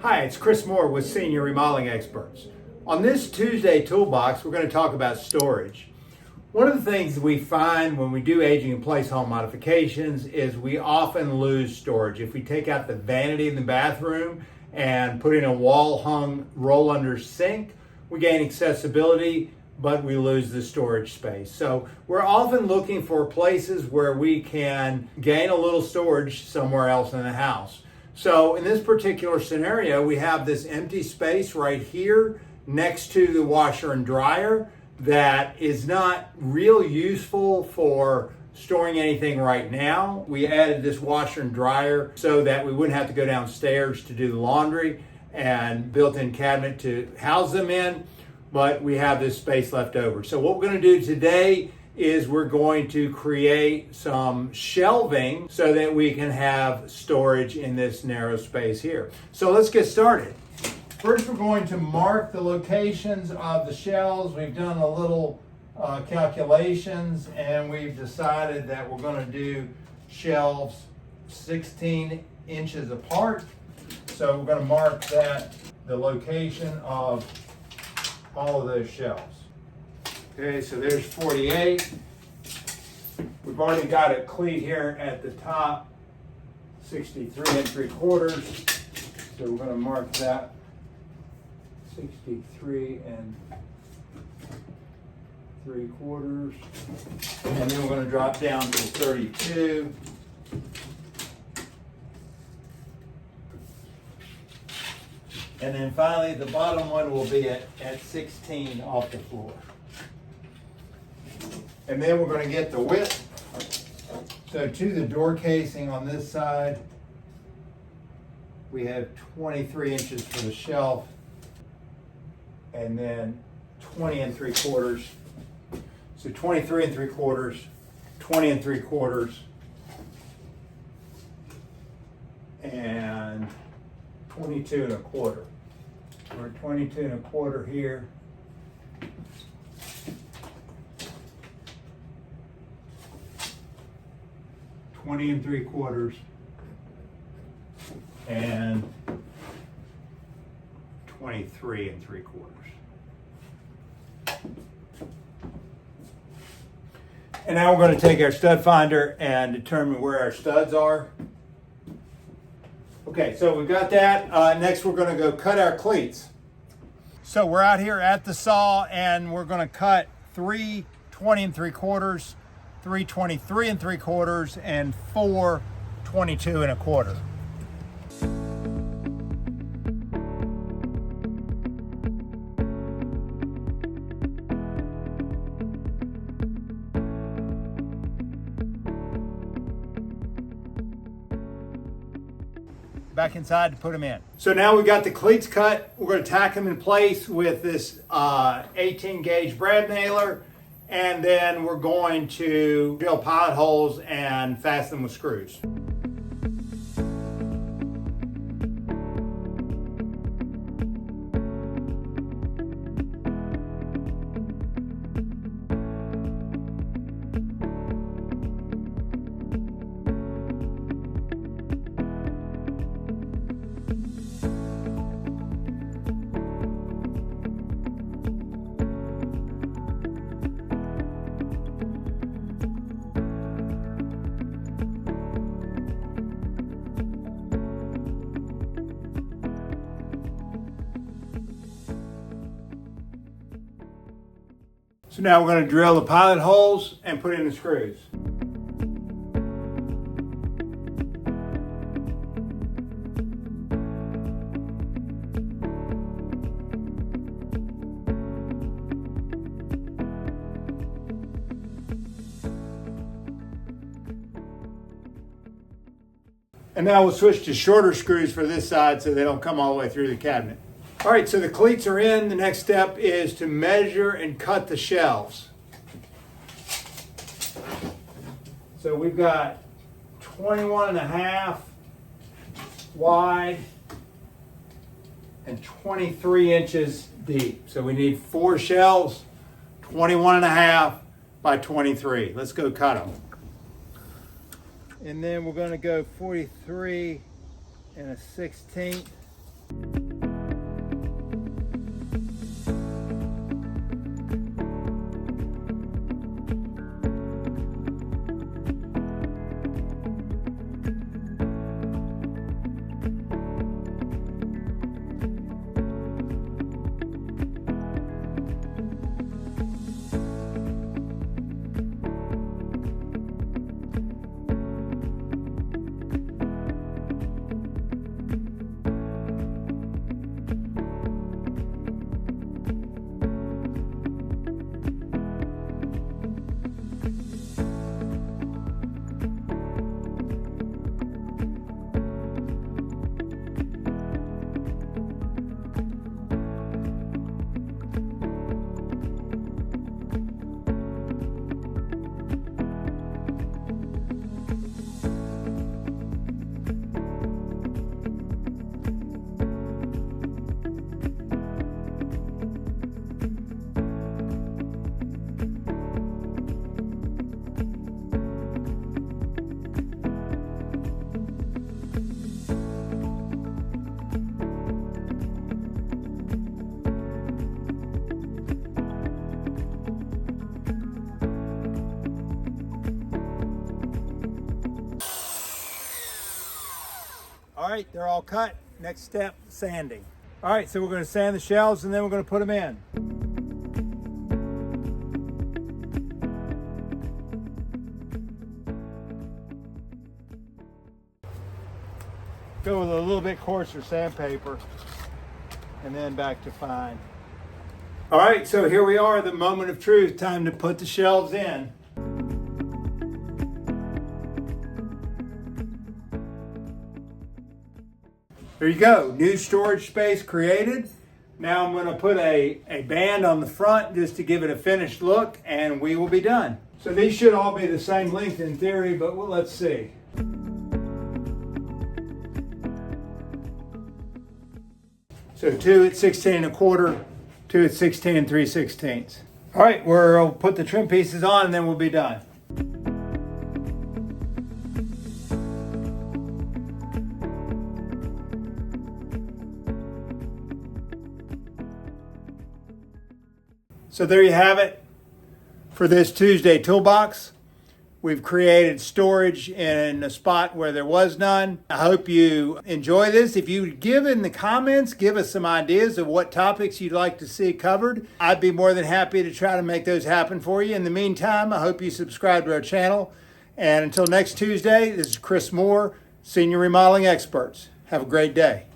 Hi, it's Chris Moore with Senior Remodeling Experts. On this Tuesday Toolbox, we're going to talk about storage. One of the things we find when we do aging in place home modifications is we often lose storage. If we take out the vanity in the bathroom and put in a wall-hung roll-under sink, we gain accessibility, but we lose the storage space. So we're often looking for places where we can gain a little storage somewhere else in the house. So in this particular scenario, we have this empty space right here next to the washer and dryer that is not real useful for storing anything right now. We added this washer and dryer so that we wouldn't have to go downstairs to do the laundry and built-in cabinet to house them in, but we have this space left over. So what we're going to do today is we're going to create some shelving so that we can have storage in this narrow space here. So let's get started. First, we're going to mark the locations of the shelves. We've done a little calculations, and we've decided that we're going to do shelves 16 inches apart. So we're going to mark that, the location of all of those shelves. Okay, so there's 48. We've already got a cleat here at the top, 63 3/4. So we're going to mark that 63 3/4. And then we're going to drop down to 32. And then finally, the bottom one will be at 16 off the floor. And then we're going to get the width. So to the door casing on this side, we have 23 inches for the shelf, and then 20 3/4. So 23 3/4, 20 3/4, and 22 1/4. We're at 22 1/4 here. $20 3/4 and 23 3/4. And now we're going to take our stud finder and determine where our studs are. Okay, so we've got that. Next, we're going to go cut our cleats. So we're out here at the saw, and we're going to cut 3 20 3/4, 3 23 3/4, and 4 22 1/4. Back inside to put them in. So now we've got the cleats cut. We're going to tack them in place with this 18 gauge brad nailer, and then we're going to drill pilot holes and fasten them with screws. So now we're going to drill the pilot holes and put in the screws. And now we'll switch to shorter screws for this side so they don't come all the way through the cabinet. All right, so the cleats are in. The next step is to measure and cut the shelves. So we've got 21.5 wide and 23 inches deep. So we need 4 shelves, 21.5 by 23. Let's go cut them. And then we're going to go 43 1/16. All right, they're all cut. Next step, sanding. All right, so we're going to sand the shelves and then we're going to put them in. Go with a little bit coarser sandpaper and then back to fine. All right, so here we are, the moment of truth. Time to put the shelves in. There you go, new storage space created. Now I'm going to put a band on the front just to give it a finished look, and we will be done. So these should all be the same length in theory, but let's see. So 2 at 16 1/4, 2 at 16 3/16. All right, we'll put the trim pieces on and then we'll be done. So there you have it for this Tuesday Toolbox. We've created storage in a spot where there was none. I hope you enjoy this. If you give in the comments, give us some ideas of what topics you'd like to see covered. I'd be more than happy to try to make those happen for you. In the meantime, I hope you subscribe to our channel. And until next Tuesday, this is Chris Moore, Senior Remodeling Experts. Have a great day.